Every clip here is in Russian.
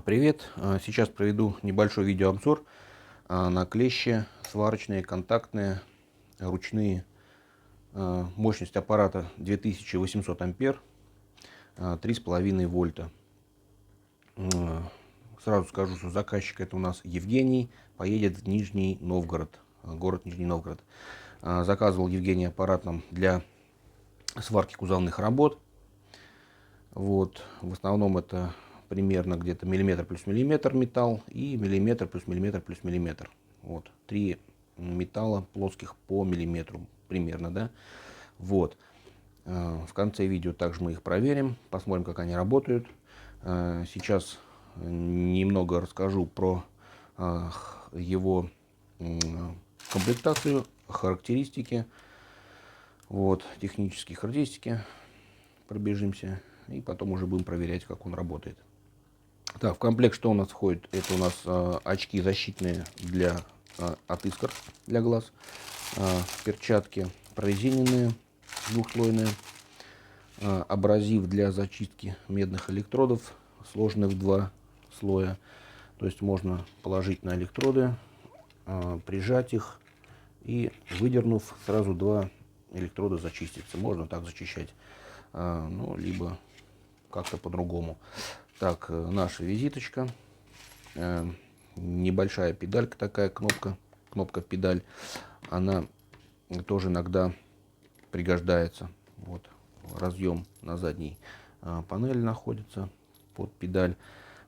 Привет! Сейчас проведу небольшой видеообзор на клещи сварочные, контактные, ручные. Мощность аппарата 2800 ампер, 3,5 вольта. Сразу скажу, что заказчик это у нас Евгений, поедет в Нижний Новгород, город Нижний Новгород. Заказывал Евгений аппарат нам для сварки кузовных работ. Вот, в основном это примерно где-то миллиметр плюс миллиметр металл и миллиметр плюс миллиметр плюс миллиметр. Вот, 3 металла плоских по миллиметру примерно, да. Вот. В конце видео также мы их проверим, посмотрим, как они работают. Сейчас немного расскажу про его комплектацию, характеристики, вот, технические характеристики, пробежимся, и потом уже будем проверять, как он работает. Так, в комплект что у нас входит? Это у нас очки защитные от искр для глаз, перчатки прорезиненные, двухслойные, абразив для зачистки медных электродов, сложенных в 2 слоя. То есть можно положить на электроды, прижать их и, выдернув, сразу 2 электрода зачистится. Можно так зачищать, ну, либо как-то по-другому. Так, наша визиточка. Небольшая педалька такая, кнопка-педаль. Она тоже иногда пригождается. Вот, разъем на задней панели находится под педаль.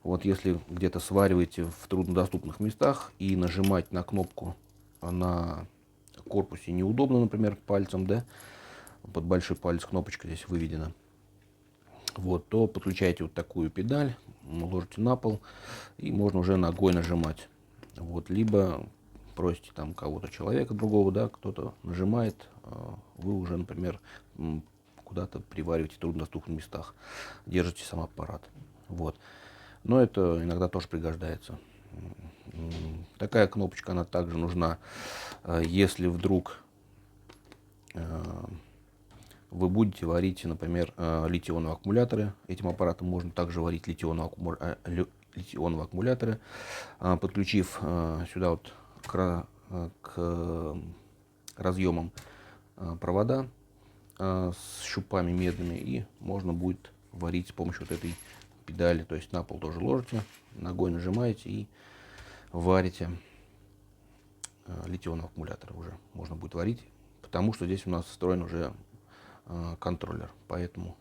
Вот, если где-то свариваете в труднодоступных местах и нажимать на кнопку на корпусе неудобно, например, пальцем, да, под большой палец кнопочка здесь выведена, вот, то подключаете вот такую педаль, ложите на пол и можно уже ногой нажимать. Вот, либо просите там кого-то, человека другого, да, кто-то нажимает, вы уже, например, куда-то привариваете в труднодоступных местах, держите сам аппарат. Вот. Но это иногда тоже пригождается. Такая кнопочка, она также нужна, если вдруг вы будете варить, например, литий-ионовые аккумуляторы. Этим аппаратом можно также варить литий-ионовые аккумуляторы, подключив сюда вот к разъемам провода с щупами медными, и можно будет варить с помощью вот этой педали. То есть на пол тоже ложите, ногой нажимаете и варите литий-ионовые аккумуляторы. Уже можно будет варить, потому что здесь у нас встроен уже контроллер, поэтому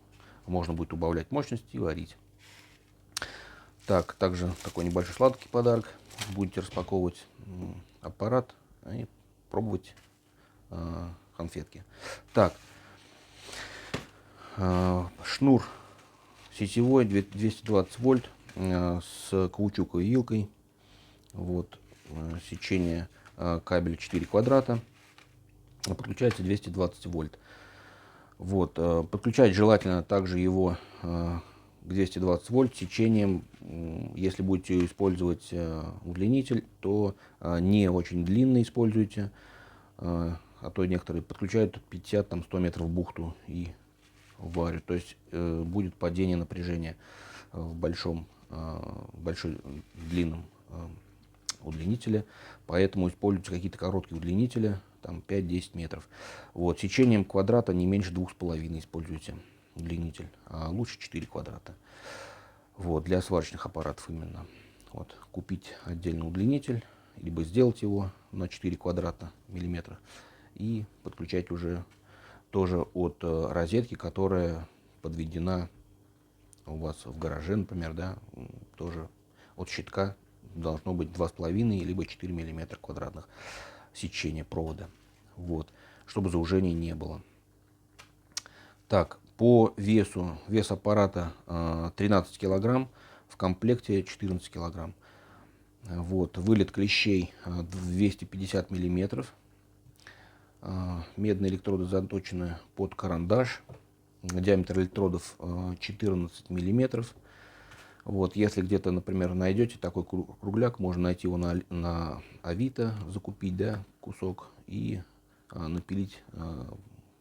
можно будет убавлять мощность и варить. Так, также такой небольшой сладкий подарок. Будете распаковывать аппарат и пробовать конфетки. Так, шнур сетевой 220 вольт с каучуковой вилкой. Вот, сечение кабеля 4 квадрата. Подключается 220 вольт. Вот, подключать желательно также его к 220 вольт сечением. Если будете использовать удлинитель, то не очень длинный используйте, а то некоторые подключают 50-100 метров в бухту и варят. То есть будет падение напряжения в большом длинном удлинителе, поэтому используйте какие-то короткие удлинители, там 5-10 метров. Вот, сечением квадрата не меньше 2,5 используйте удлинитель, а лучше 4 квадрата. Вот, для сварочных аппаратов именно. Вот, купить отдельный удлинитель, либо сделать его на 4 квадрата миллиметра и подключать уже тоже от розетки, которая подведена у вас в гараже, например, да, тоже от щитка должно быть 2,5 либо 4 миллиметра квадратных сечения провода, вот, чтобы заужений не было. Так, по весу, вес аппарата 13 килограмм, в комплекте 14 килограмм. Вот, вылет клещей 250 миллиметров. Медные электроды заточены под карандаш. Диаметр электродов 14 миллиметров. Вот, если где-то, например, найдете такой кругляк, можно найти его на Авито, закупить, да, кусок и напилить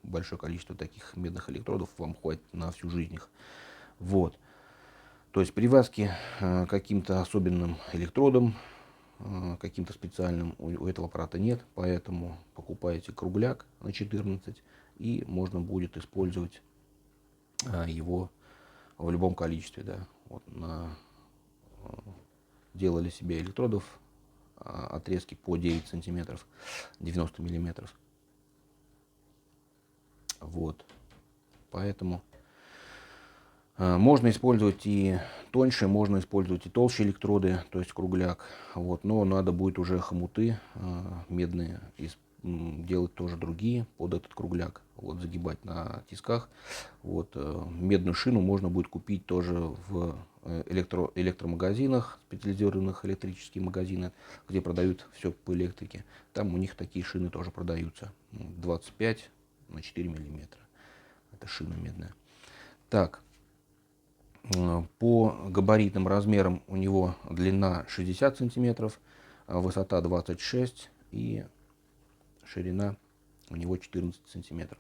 большое количество таких медных электродов вам хватит на всю жизнь их. Вот. То есть привязки к каким-то особенным электродам, каким-то специальным у этого аппарата нет, поэтому покупаете кругляк на 14 и можно будет использовать его в любом количестве. Да. Вот делали себе электродов, отрезки по 9 сантиметров, 90 миллиметров. Вот. Поэтому можно использовать и тоньше, можно использовать и толще электроды, то есть кругляк. Вот. Но надо будет уже хомуты медные делать тоже другие под этот кругляк, вот, загибать на тисках. Вот. Медную шину можно будет купить тоже в электромагазинах, специализированных электрические магазины, где продают все по электрике. Там у них такие шины тоже продаются. 25 на 4 миллиметра. Это шина медная. Так, по габаритным размерам у него длина 60 сантиметров, высота 26 и ширина у него 14 сантиметров.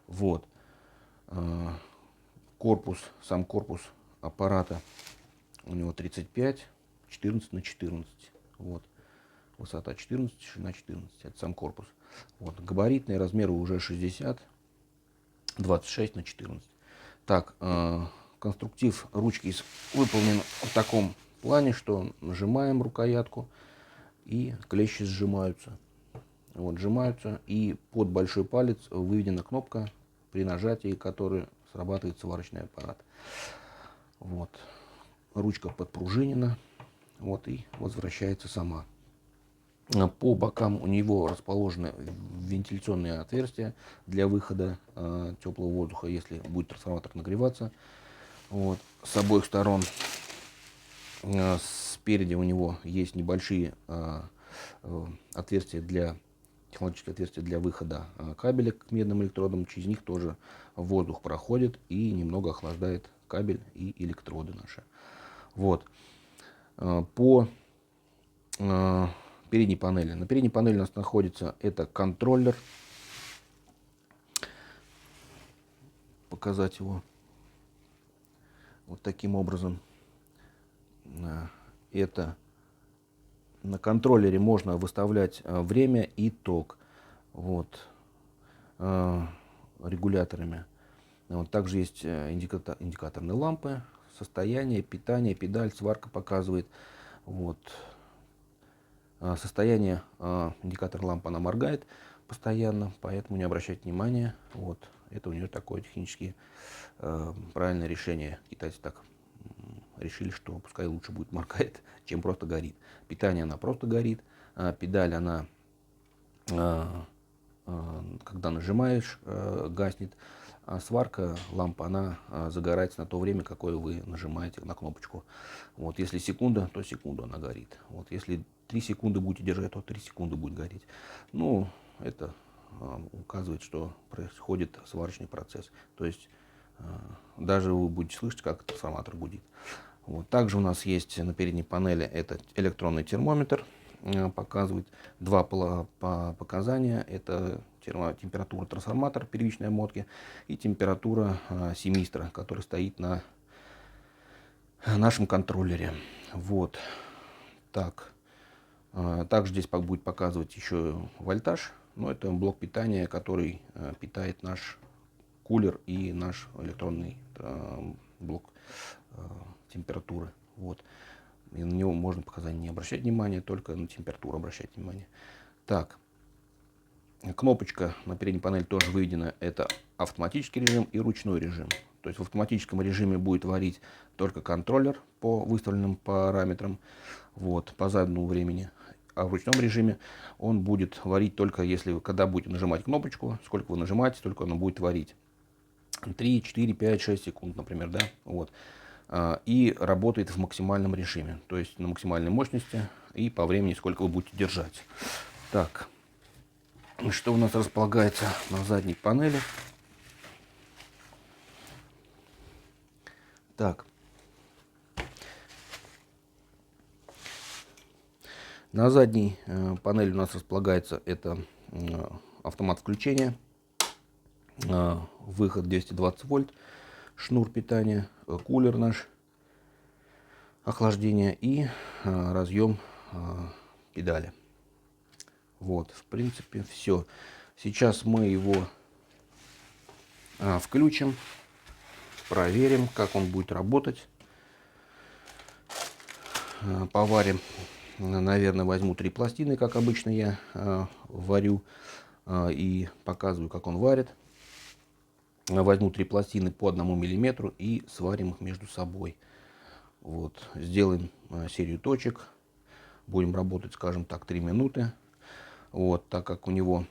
Вот. Корпус, сам корпус аппарата у него 35, 14 на 14. Вот. Высота 14, ширина 14. Это сам корпус. Вот. Габаритные размеры уже 60, 26 на 14. Так, конструктив ручки выполнен в таком плане, что нажимаем рукоятку и клещи сжимаются. Вот, сжимаются, и под большой палец выведена кнопка, при нажатии которой срабатывает сварочный аппарат. Вот. Ручка подпружинена, вот, и возвращается сама. По бокам у него расположены вентиляционные отверстия для выхода теплого воздуха, если будет трансформатор нагреваться. Вот. С обоих сторон, спереди у него есть небольшие технологические отверстия для выхода кабеля к медным электродам. Через них тоже воздух проходит и немного охлаждает кабель и электроды наши. Вот. По передней панели. На передней панели у нас находится это контроллер. Показать его вот таким образом. Это на контроллере можно выставлять время и ток, вот, регуляторами. Вот, также есть индикаторные лампы, состояние, питание, педаль, сварка показывает. Вот. Состояние индикатор лампы, она моргает постоянно, поэтому не обращайте внимания. Вот. Это у нее такое технически правильное решение. Китайцы так решили, что пускай лучше будет моргает, чем просто горит. Питание, она просто горит. Педаль, она, когда нажимаешь, гаснет. А сварка, лампа, она загорается на то время, какое вы нажимаете на кнопочку. Вот, если секунда, то секунду она горит. Вот, если 3 секунды будете держать, то 3 секунды будет гореть. Ну, это указывает, что происходит сварочный процесс. То есть даже вы будете слышать, как трансформатор гудит. Вот. Также у нас есть на передней панели это электронный термометр. Показывает два показания. Это температура трансформатора первичной обмотки и температура семистра, который стоит на нашем контроллере. Вот. Так. Также здесь будет показывать еще вольтаж. Но это блок питания, который питает наш кулер и наш электронный блок температуры. Вот. И на него можно показания не обращать внимания, только на температуру обращать внимание. Так. Кнопочка на передней панели тоже выведена. Это автоматический режим и ручной режим. То есть в автоматическом режиме будет варить только контроллер по выставленным параметрам, вот, по заданному времени. А в ручном режиме он будет варить только если вы, когда будете нажимать кнопочку, сколько вы нажимаете, столько оно будет варить. 3, 4, 5, 6 секунд, например, да, вот. И работает в максимальном режиме, то есть на максимальной мощности и по времени, сколько вы будете держать. Так, что у нас располагается на задней панели? Так, на задней панели у нас располагается это автомат включения. выход 220 вольт, шнур питания, кулер наш охлаждения и разъем педали. Вот, в принципе, все. Сейчас мы его включим, проверим, как он будет работать. Поварим. Наверное, возьму 3 пластины, как обычно я варю и показываю, как он варит. Возьму 3 пластины по 1 миллиметру и сварим их между собой. Вот, сделаем серию точек. Будем работать, скажем так, 3 минуты. Вот, так как у него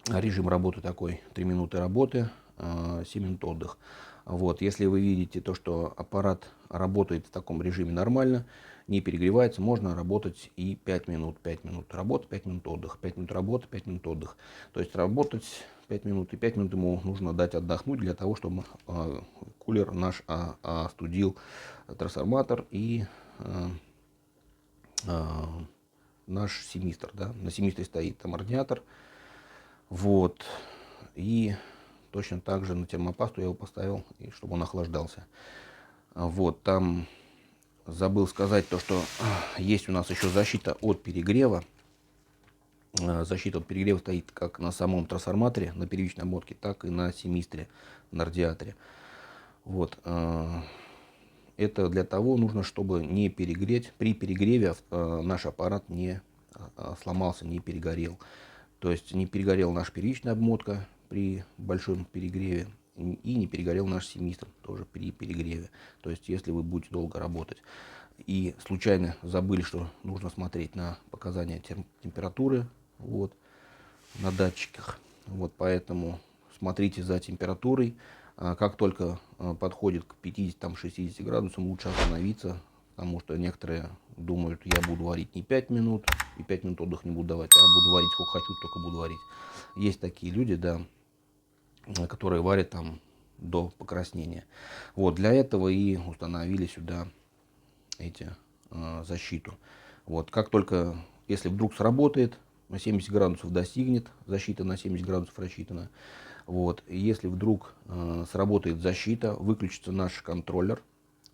режим работы такой: 3 минуты работы, 7 минут отдых. Вот, если вы видите то, что аппарат работает в таком режиме нормально, не перегревается, можно работать и 5 минут. 5 минут работы, 5 минут отдых, 5 минут работы, 5 минут отдых. То есть работать 5 минут, и 5 минут ему нужно дать отдохнуть для того, чтобы кулер наш остудил трансформатор и наш семистр. Да? На семистре стоит там радиатор. Вот. И точно так же на термопасту я его поставил, чтобы он охлаждался. Вот. Там забыл сказать то, что есть у нас еще защита от перегрева. Защита от перегрева стоит как на самом трансформаторе, на первичной обмотке, так и на семистре, на радиаторе. Вот. Это для того нужно, чтобы не перегреть. При перегреве наш аппарат не сломался, не перегорел. То есть не перегорела наша первичная обмотка при большом перегреве, и не перегорел наш семистр тоже при перегреве. То есть если вы будете долго работать и случайно забыли, что нужно смотреть на показания температуры, вот, на датчиках, вот, поэтому смотрите за температурой. Как только подходит к 50-60 градусам, лучше остановиться, потому что некоторые думают, я буду варить не 5 минут, и 5 минут отдых не буду давать, а буду варить сколько хочу, только буду варить. Есть такие люди, да, которые варят там до покраснения. Вот, для этого и установили сюда защиту. Вот, как только, если вдруг сработает, на 70 градусов достигнет, защита на 70 градусов рассчитана. Вот, если вдруг сработает защита, выключится наш контроллер,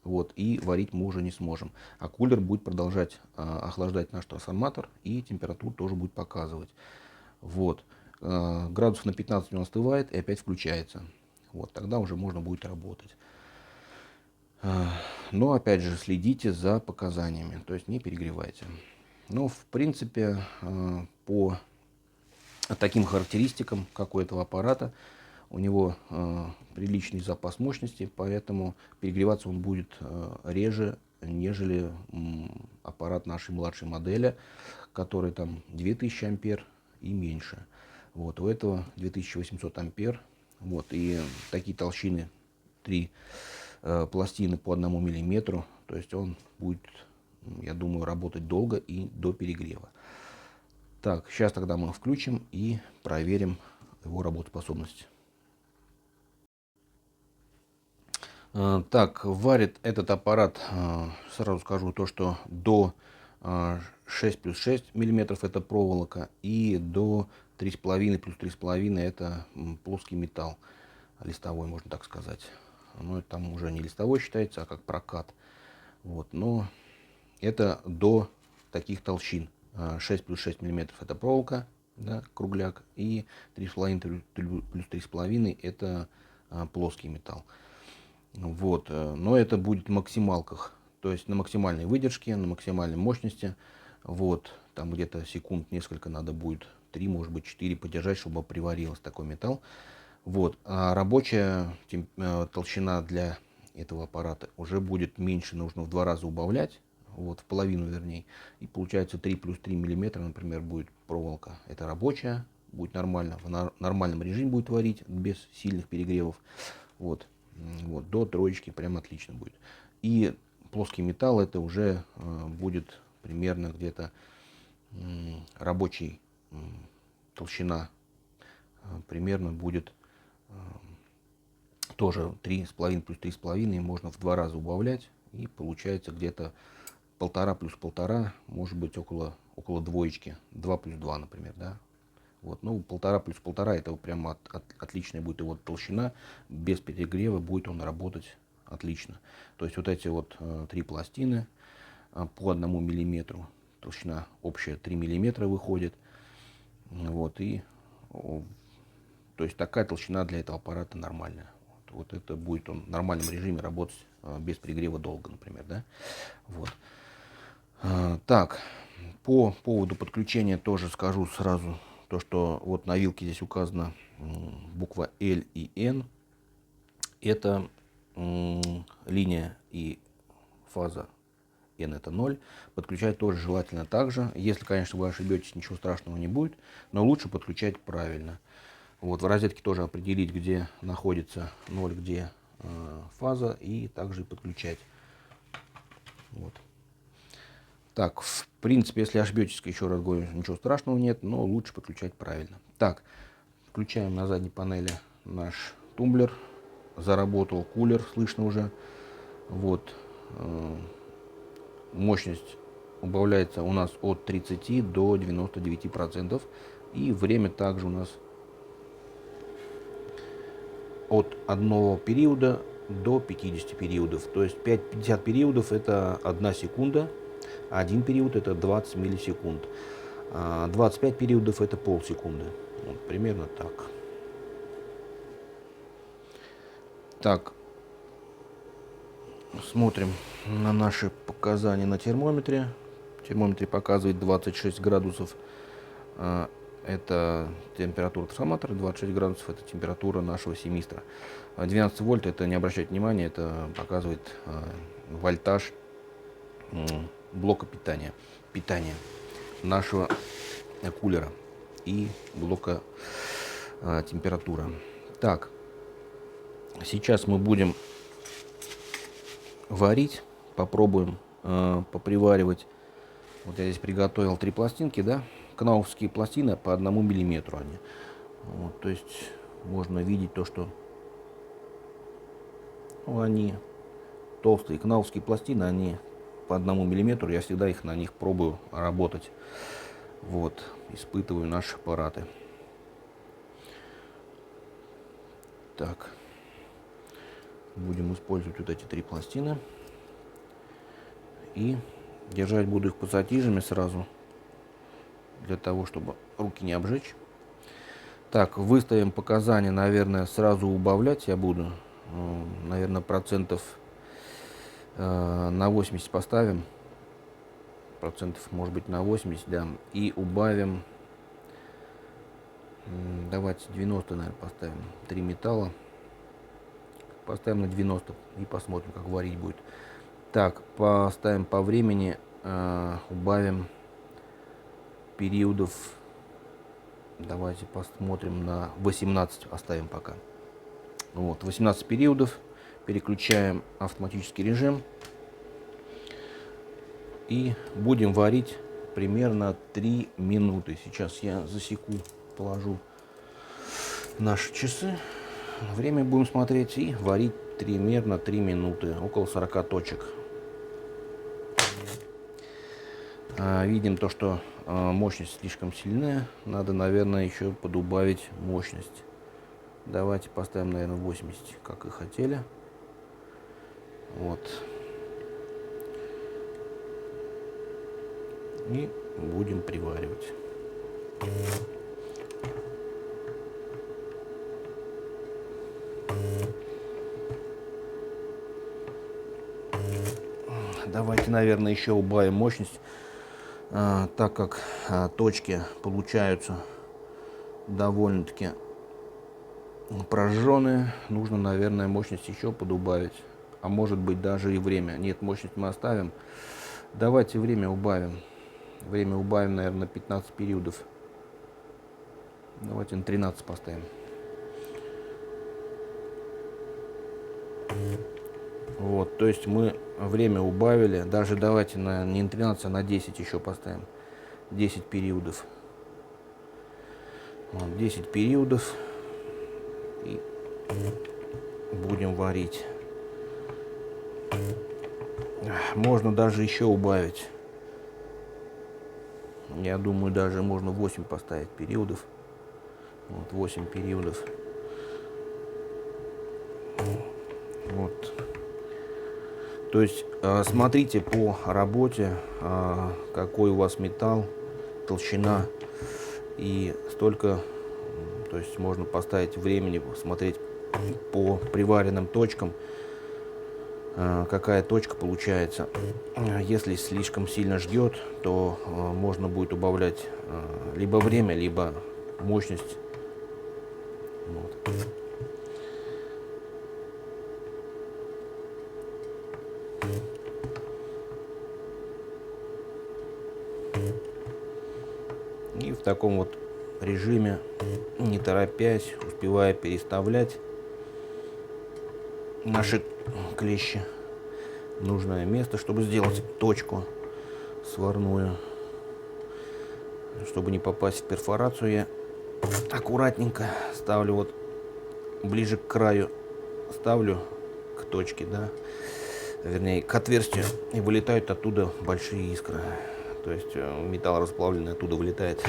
вот, и варить мы уже не сможем. А кулер будет продолжать охлаждать наш трансформатор, и температуру тоже будет показывать. Вот, градусов на 15 он остывает и опять включается. Вот, тогда уже можно будет работать. Но опять же следите за показаниями, то есть не перегревайте. Но в принципе по таким характеристикам, как у этого аппарата, у него приличный запас мощности, поэтому перегреваться он будет реже, нежели аппарат нашей младшей модели, который там 2000 ампер и меньше. Вот, у этого 2800 ампер. Вот, и такие толщины 3 пластины по 1 миллиметру. То есть он будет, я думаю, работать долго и до перегрева. Так, сейчас тогда мы включим и проверим его работоспособность. Так, варит этот аппарат, сразу скажу то, что до 6+6 миллиметров это проволока, и до 3,5 плюс 3,5 это плоский металл, листовой, можно так сказать. Но это там уже не листовой считается, а как прокат. Вот, но это до таких толщин. 6+6 миллиметров это проволока, да, кругляк, и 3,5 плюс 3,5 это плоский металл. Вот, но это будет в максималках, то есть на максимальной выдержке, на максимальной мощности. Вот, там где-то секунд несколько надо будет, 3, может быть 4 подержать, чтобы приварился такой металл. Вот, а рабочая толщина для этого аппарата уже будет меньше, нужно в 2 раза убавлять, вот, в половину вернее, и получается 3 плюс 3 миллиметра, например, будет проволока. Это рабочая, будет нормально, в нормальном режиме будет варить, без сильных перегревов. Вот, вот, до троечки прям отлично будет. И плоский металл это уже будет примерно где-то рабочий толщина примерно будет тоже 3,5 плюс 3,5, можно в 2 раза убавлять, и получается где-то 1,5 плюс 1,5, может быть около двоечки, 2 плюс 2, например, да, Вот, ну, 1,5 плюс 1,5 это прям отличная будет его толщина. Без перегрева будет он работать отлично. То есть вот эти вот 3 пластины по 1 миллиметру. Толщина общая 3 миллиметра выходит. Вот, и то есть такая толщина для этого аппарата нормальная. Вот это будет он в нормальном режиме работать без перегрева долго, например, да. Вот. Так, по поводу подключения тоже скажу сразу то, что вот на вилке здесь указана буква L и N. Это линия и фаза N это 0. Подключать тоже желательно так же. Если, конечно, вы ошибетесь, ничего страшного не будет, но лучше подключать правильно. Вот в розетке тоже определить, где находится 0, где фаза, и также подключать. Вот. Так, в принципе, если ошибетесь, еще раз говорю, ничего страшного нет, но лучше подключать правильно. Так, включаем на задней панели наш тумблер. Заработал кулер, слышно уже. Вот. Мощность убавляется у нас от 30 до 99%. И время также у нас от одного периода до 50 периодов. То есть 50 периодов это 1 секунда, а 1 период это 20 миллисекунд. 25 периодов это полсекунды. Вот, примерно так. Так, смотрим на наши показания на термометре. Термометр показывает 26 градусов. Это температура трансформатора, 26 градусов это температура нашего семистра. 12 вольт, это не обращайте внимания, это показывает вольтаж блока питания нашего кулера и блока температура. Так, сейчас мы будем варить, попробуем поприваривать. Вот я здесь приготовил 3 пластинки, да, кнауфские пластины по 1 миллиметру они. Вот, то есть можно видеть то, что они толстые кнауфские пластины, они по 1 миллиметру. Я всегда их на них пробую работать. Вот, испытываю наши аппараты. Так, будем использовать вот эти 3 пластины. И держать буду их пассатижами сразу, для того, чтобы руки не обжечь. Так, выставим показания, наверное, сразу убавлять я буду. Наверное, процентов на 80 поставим. Процентов, может быть, на 80, да. И убавим, давайте 90, наверное, поставим. 3 металла. Поставим на 90 и посмотрим, как варить будет. Так, поставим по времени, убавим периодов. Давайте посмотрим на 18, оставим пока. Вот, 18 периодов. Переключаем автоматический режим. И будем варить примерно 3 минуты. Сейчас я засеку, положу наши часы. Время будем смотреть и варить примерно 3 минуты, около 40 точек. Видим то, что мощность слишком сильная. Надо, наверное, еще подубавить мощность. Давайте поставим, наверное, 80, как и хотели. Вот. И будем приваривать. Давайте, наверное, еще убавим мощность, так как точки получаются довольно-таки прожженные. Нужно, наверное, мощность еще подубавить, а может быть даже и время. Нет, мощность мы оставим. Давайте время убавим. Время убавим, наверное, на 15 периодов. Давайте на 13 поставим. Вот, то есть мы время убавили. Даже давайте не на 13, а на 10 еще поставим. 10 периодов. Вот, 10 периодов. И будем варить. Можно даже еще убавить. Я думаю, даже можно 8 поставить периодов. Вот 8 периодов. Вот. То есть смотрите по работе, какой у вас металл, толщина, и столько, то есть можно поставить времени, смотреть по приваренным точкам, какая точка получается. Если слишком сильно ждет, то можно будет убавлять либо время, либо мощность. Вот. И в таком вот режиме, не торопясь, успевая переставлять наши клещи в нужное место, чтобы сделать точку сварную. Чтобы не попасть в перфорацию, я аккуратненько ставлю вот ближе к краю, ставлю к точке, да, вернее к отверстию, и вылетают оттуда большие искры. То есть металл расплавленный оттуда вылетает.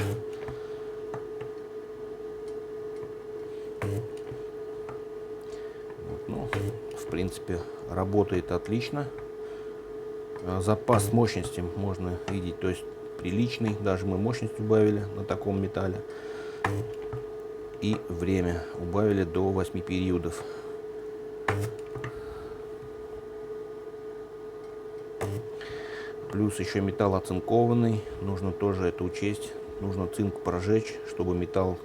Вот, ну, в принципе, работает отлично. Запас мощности можно видеть, то есть приличный, даже мы мощность убавили на таком металле. И время убавили до 8 периодов. Плюс еще металл оцинкованный, нужно тоже это учесть. Нужно цинк прожечь, чтобы металл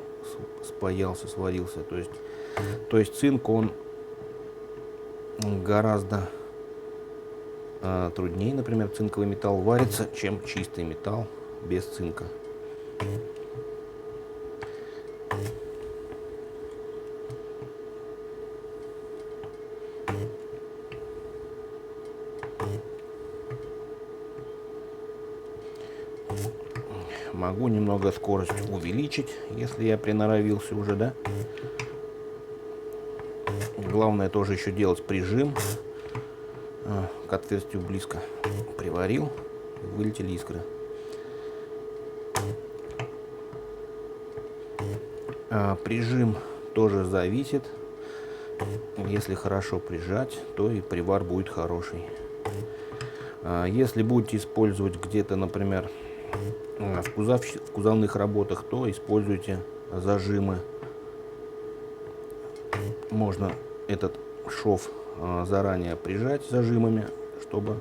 спаялся, сварился. То есть цинк, он гораздо труднее, например, цинковый металл варится, чем чистый металл без цинка. Могу немного скорость увеличить, если я приноровился уже, да. Главное тоже еще делать прижим. К отверстию близко приварил, вылетели искры. Прижим тоже зависит. Если хорошо прижать, то и привар будет хороший. Если будете использовать где-то, например, в кузовных работах, то используйте зажимы. Можно этот шов заранее прижать зажимами, чтобы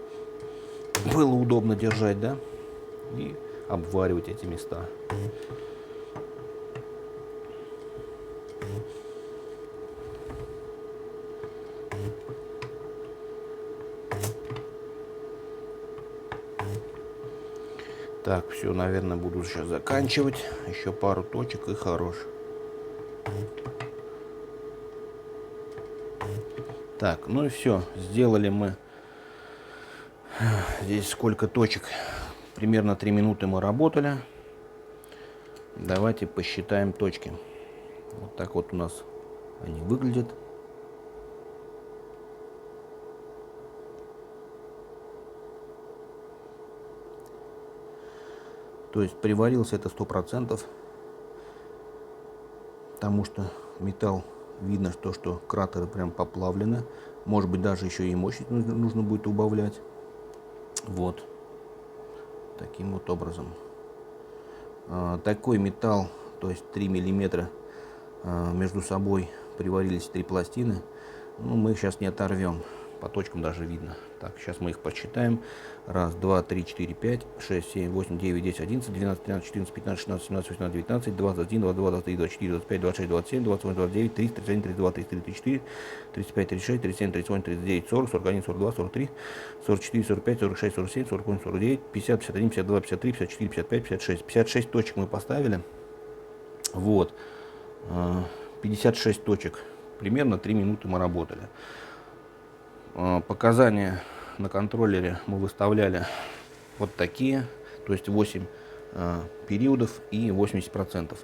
было удобно держать, да, и обваривать эти места. Так, все, наверное, буду сейчас заканчивать. Еще пару точек и хорош. Так, ну и все. Сделали мы здесь сколько точек. Примерно 3 минуты мы работали. Давайте посчитаем точки. Вот так вот у нас они выглядят. То есть приварился это 100%, потому что металл, видно, что кратеры прям поплавлены. Может быть, даже еще и мощность нужно будет убавлять. Вот. Таким вот образом. Такой металл, то есть 3 миллиметра между собой приварились 3 пластины. Ну, мы их сейчас не оторвем. По точкам даже видно. Так, сейчас мы их подсчитаем. 1, 2, 3, 4, 5, 6, 7, 8, 9, 10, 11, 12, 13, 14, 15, 16, 17, 18, 19, 21, 22, 23, 24, 25, 26, 27, 28, 29, 30, 31, 32, 33, 34, 35, 36, 37, 38, 39, 40, 41, 42, 43, 44, 45, 46, 47, 48, 49, 50, 51, 52, 53, 54, 55, 56. 56 точек мы поставили. Вот. 56 точек. Примерно 3 минуты мы работали. Показания на контроллере мы выставляли вот такие, то есть 8 периодов и 80%.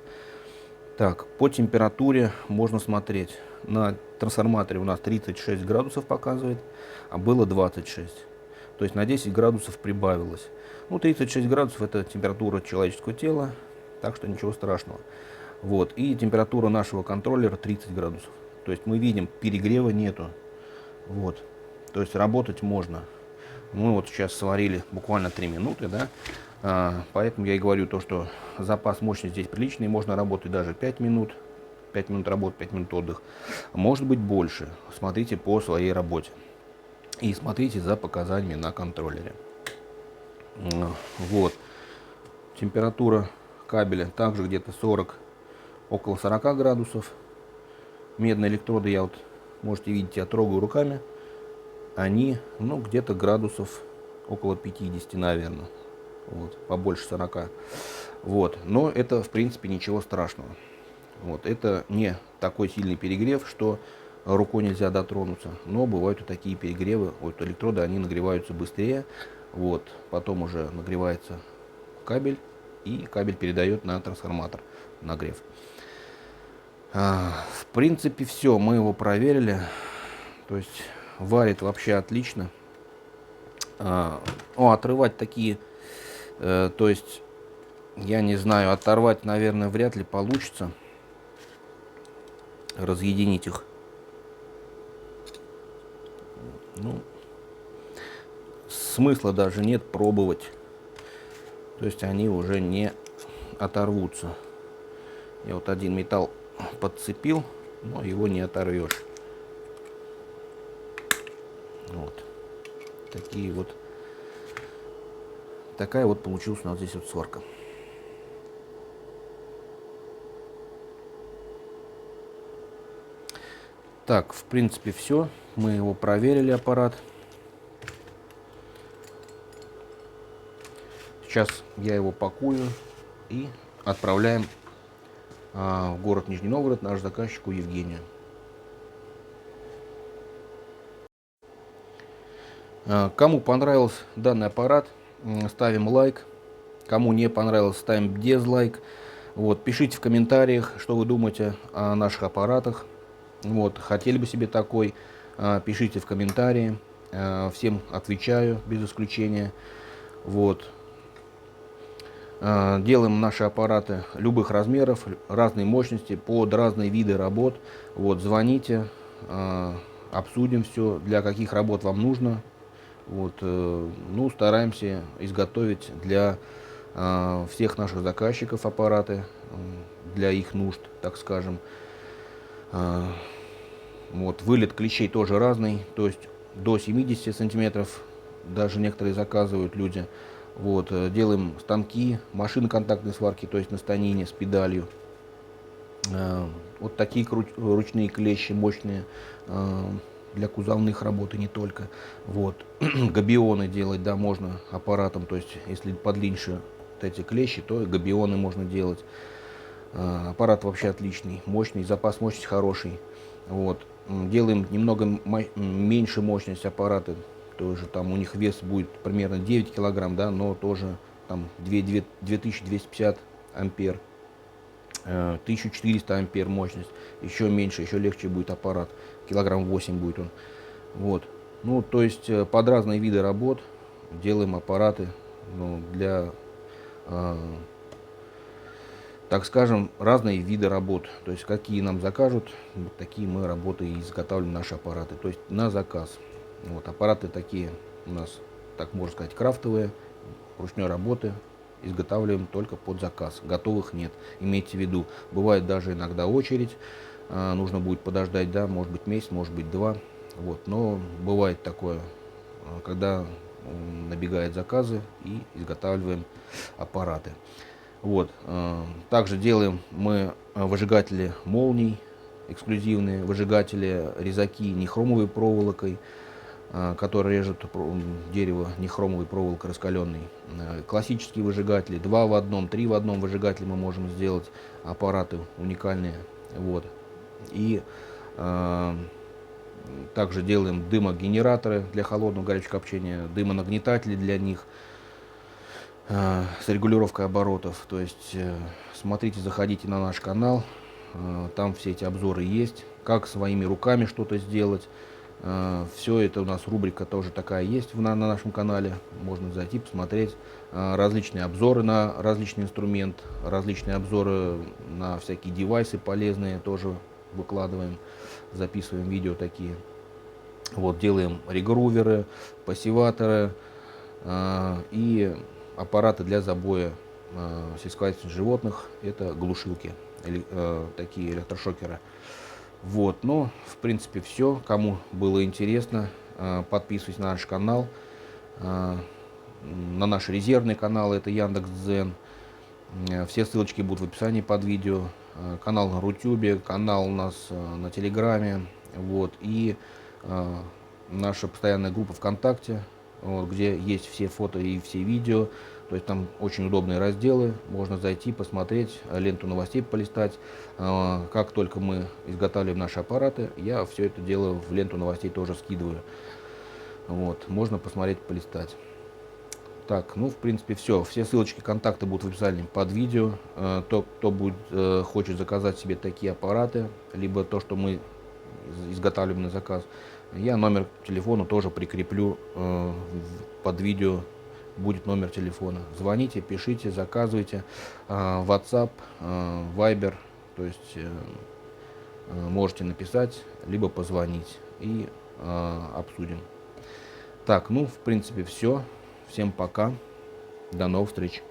Так, по температуре можно смотреть. На трансформаторе у нас 36 градусов показывает, а было 26. То есть на 10 градусов прибавилось. Ну, 36 градусов это температура человеческого тела, так что ничего страшного. Вот. И температура нашего контроллера 30 градусов. То есть мы видим, перегрева нету. Вот. То есть работать можно. Мы вот сейчас сварили буквально 3 минуты, да. Поэтому я и говорю то, что запас мощности здесь приличный. Можно работать даже 5 минут. 5 минут работы, 5 минут отдых. Может быть больше. Смотрите по своей работе. И смотрите за показаниями на контроллере. Вот. Температура кабеля также где-то 40, около 40 градусов. Медные электроды, я вот, можете видеть, я трогаю руками. Они, ну, где-то градусов около 50, наверное. Вот, побольше 40. Вот. Но это, в принципе, ничего страшного. Вот. Это не такой сильный перегрев, что рукой нельзя дотронуться. Но бывают и такие перегревы. Вот электроды, они нагреваются быстрее. Вот. Потом уже нагревается кабель. И кабель передает на трансформатор нагрев. В принципе, все. Мы его проверили. То есть варит вообще отлично. Отрывать такие, то есть, я не знаю, оторвать, наверное, вряд ли получится. Разъединить их. Ну, смысла даже нет пробовать. То есть они уже не оторвутся. Я вот один металл подцепил, но его не оторвешь. Вот. Такие вот. Такая вот получилась у нас здесь вот сварка. Так, в принципе, все. Мы его проверили, аппарат. Сейчас я его пакую и отправляем в город Нижний Новгород, наш заказчику Евгению. Кому понравился данный аппарат, ставим лайк. Кому не понравился, ставим дизлайк. Вот, пишите в комментариях, что вы думаете о наших аппаратах. Вот, хотели бы себе такой, пишите в комментарии. Всем отвечаю без исключения. Вот. Делаем наши аппараты любых размеров, разной мощности, под разные виды работ. Вот, звоните, обсудим все, для каких работ вам нужно. Вот, ну, стараемся изготовить для всех наших заказчиков аппараты, для их нужд, так скажем. Вот, вылет клещей тоже разный, то есть до 70 сантиметров, даже некоторые заказывают люди. Вот, делаем станки, машины контактной сварки, то есть на станине с педалью. Вот такие ручные клещи мощные, для кузовных работ и не только. Вот. Габионы делать, да, можно аппаратом, то есть если подлиннее вот эти клещи, то габионы можно делать. Аппарат вообще отличный, мощный, запас мощности хороший. Вот. Делаем немного меньше мощность аппарата, тоже там у них вес будет примерно 9 килограмм, да, но тоже там 2250 ампер, 1400 ампер мощность, еще меньше, еще легче будет аппарат, килограмм 8 будет он. Вот. Ну, то есть под разные виды работ делаем аппараты, ну, для, так скажем, разные виды работ. То есть какие нам закажут, вот такие мы работы и изготавливаем наши аппараты. То есть на заказ. Вот, аппараты такие у нас, так можно сказать, крафтовые, ручной работы. Изготавливаем только под заказ. Готовых нет. Имейте в виду, бывает даже иногда очередь. Нужно будет подождать, да, может быть месяц, может быть 2. Вот, но бывает такое, когда набегают заказы и изготавливаем аппараты. Вот. Также делаем мы выжигатели молний, эксклюзивные выжигатели, резаки нехромовой проволокой, который режет дерево нехромовой проволокой раскаленной. Классические выжигатели, 2 в одном, 3 в одном выжигателе мы можем сделать, аппараты уникальные. Вот. И также делаем дымогенераторы для холодного горячего копчения, дымонагнетатели для них с регулировкой оборотов. То есть смотрите, заходите на наш канал, там все эти обзоры есть, как своими руками что-то сделать. Все это у нас рубрика тоже такая есть на нашем канале. Можно зайти, посмотреть различные обзоры на различный инструмент, различные обзоры на всякие девайсы полезные тоже выкладываем, записываем видео такие. Вот, делаем регруверы, пассиваторы и аппараты для забоя сельскохозяйственных животных. Это глушилки, такие электрошокеры. Вот, ну, в принципе, все. Кому было интересно, подписывайтесь на наш канал, на наш резервный канал, это Яндекс.Дзен. Все ссылочки будут в описании под видео. Канал на Рутюбе, канал у нас на Телеграме, вот, и наша постоянная группа ВКонтакте, вот, где есть все фото и все видео. То есть там очень удобные разделы, можно зайти, посмотреть, ленту новостей полистать. Как только мы изготавливаем наши аппараты, я все это дело в ленту новостей тоже скидываю. Вот, можно посмотреть, полистать. Так, ну, в принципе, все. Все ссылочки, контакты будут в описании под видео. Кто будет, хочет заказать себе такие аппараты, либо то, что мы изготавливаем на заказ, я номер телефона тоже прикреплю под видео. Будет номер телефона. Звоните, пишите, заказывайте. WhatsApp, Viber, то есть можете написать, либо позвонить и обсудим. Так, ну, в принципе, все. Всем пока. До новых встреч.